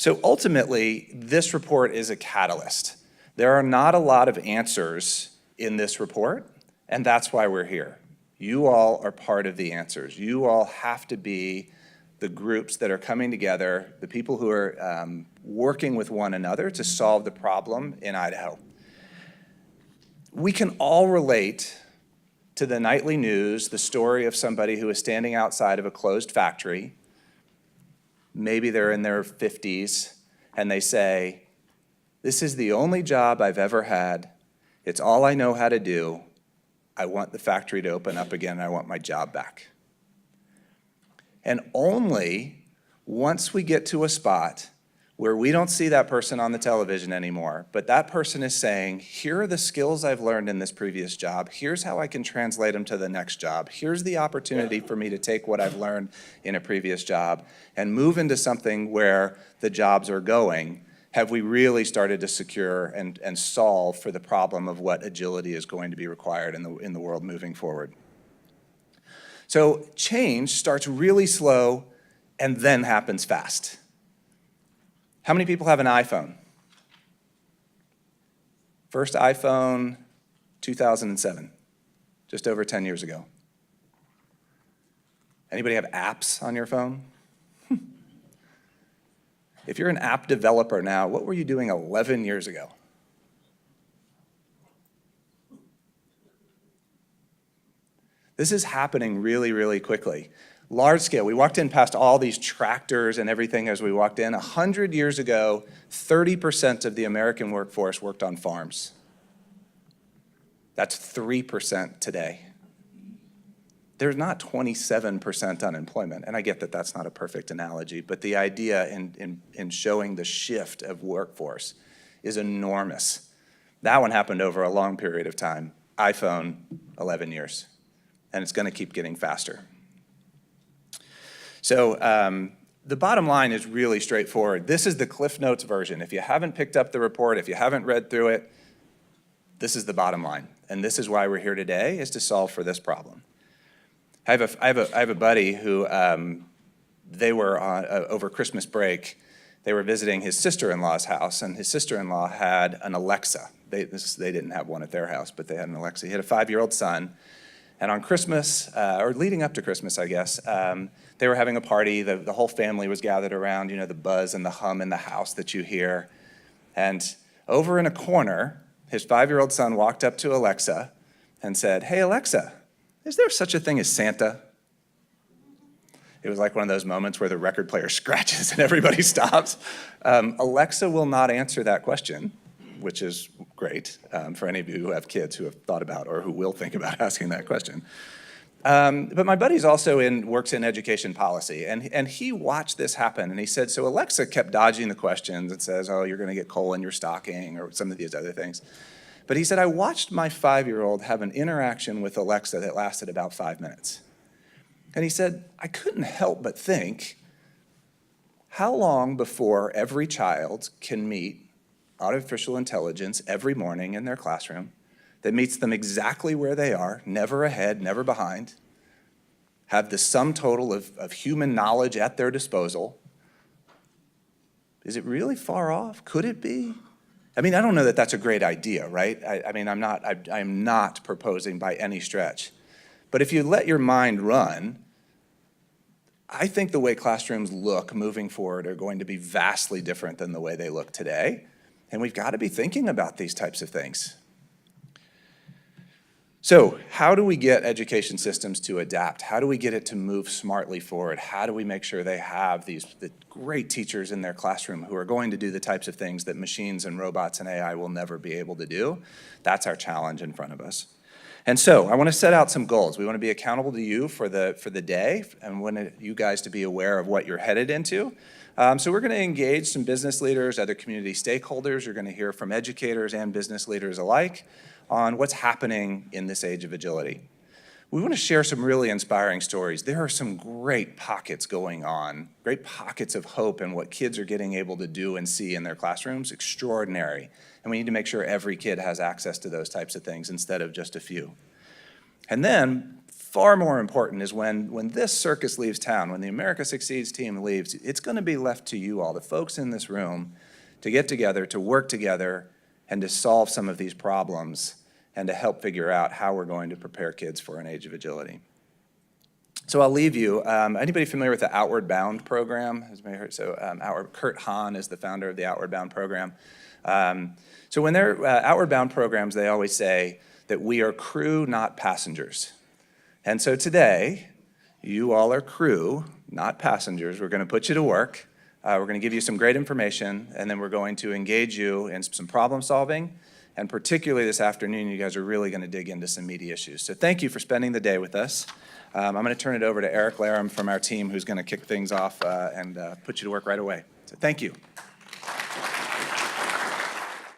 So ultimately, this report is a catalyst. There are not a lot of answers in this report, and that's why we're here. You all are part of the answers. You all have to be the groups that are coming together, the people who are working with one another to solve the problem in Idaho. We can all relate to the nightly news, the story of somebody who is standing outside of a closed factory. Maybe they're in their 50s, and they say, "This is the only job I've ever had. It's all I know how to do. I want the factory to open up again. I want my job back." And only once we get to a spot where we don't see that person on the television anymore, but that person is saying, here are the skills I've learned in this previous job, here's how I can translate them to the next job, here's the opportunity for me to take what I've learned in a previous job and move into something where the jobs are going, have we really started to secure and solve for the problem of what agility is going to be required in the world moving forward. So change starts really slow and then happens fast. How many people have an iPhone? First iPhone, 2007, just over 10 years ago. Anybody have apps on your phone? If you're an app developer now, what were you doing 11 years ago? This is happening really, really quickly. Large scale, we walked in past all these tractors and everything as we walked in. 100 years ago, 30% of the American workforce worked on farms. That's 3% today. There's not 27% unemployment, and I get that that's not a perfect analogy, but the idea in showing the shift of workforce is enormous. That one happened over a long period of time. iPhone, 11 years, and it's gonna keep getting faster. So the bottom line is really straightforward. This is the Cliff Notes version. If you haven't picked up the report, if you haven't read through it, this is the bottom line. And this is why we're here today, is to solve for this problem. I have a buddy who, they were on, over Christmas break, they were visiting his sister-in-law's house, and his sister-in-law had an Alexa. They didn't have one at their house, but they had an Alexa. He had a 5-year-old son. And on Christmas, or leading up to Christmas, I guess, they were having a party. The whole family was gathered around, you know, the buzz and the hum in the house that you hear. And over in a corner, his 5-year-old son walked up to Alexa and said, "Hey, Alexa, is there such a thing as Santa?" It was like one of those moments where the record player scratches and everybody stops. Alexa will not answer that question, which is great for any of you who have kids who have thought about or who will think about asking that question. But my buddy's also works in education policy, and he watched this happen, and he said, so Alexa kept dodging the questions and says, "Oh, you're gonna get coal in your stocking," or some of these other things. But he said, I watched my 5-year-old have an interaction with Alexa that lasted about 5 minutes. And he said, I couldn't help but think, how long before every child can meet artificial intelligence every morning in their classroom that meets them exactly where they are, never ahead, never behind, have the sum total of human knowledge at their disposal? Is it really far off? Could it be? I mean, I don't know that that's a great idea, right? I mean, I'm not proposing by any stretch. But if you let your mind run, I think the way classrooms look moving forward are going to be vastly different than the way they look today. And we've got to be thinking about these types of things. So how do we get education systems to adapt? How do we get it to move smartly forward? How do we make sure they have the great teachers in their classroom who are going to do the types of things that machines and robots and AI will never be able to do? That's our challenge in front of us. And so I want to set out some goals. We want to be accountable to you for the day, and want you guys to be aware of what you're headed into. So we're going to engage some business leaders, other community stakeholders. You're going to hear from educators and business leaders alike on what's happening in this age of agility. We want to share some really inspiring stories. There are some great pockets going on, great pockets of hope in what kids are getting able to do and see in their classrooms, extraordinary. And we need to make sure every kid has access to those types of things instead of just a few. And then far more important is when this circus leaves town, when the America Succeeds team leaves, it's going to be left to you all, the folks in this room, to get together, to work together, and to solve some of these problems, and to help figure out how we're going to prepare kids for an age of agility. So I'll leave you. Anybody familiar with the Outward Bound program? Has anybody heard? So Kurt Hahn is the founder of the Outward Bound program. So when they're Outward Bound programs, they always say that we are crew, not passengers. And so today, you all are crew, not passengers. We're going to put you to work. We're going to give you some great information, and then we're going to engage you in some problem solving. And particularly this afternoon, you guys are really going to dig into some meaty issues. So thank you for spending the day with us. I'm going to turn it over to Eric Laram from our team, who's going to kick things off and put you to work right away. So thank you.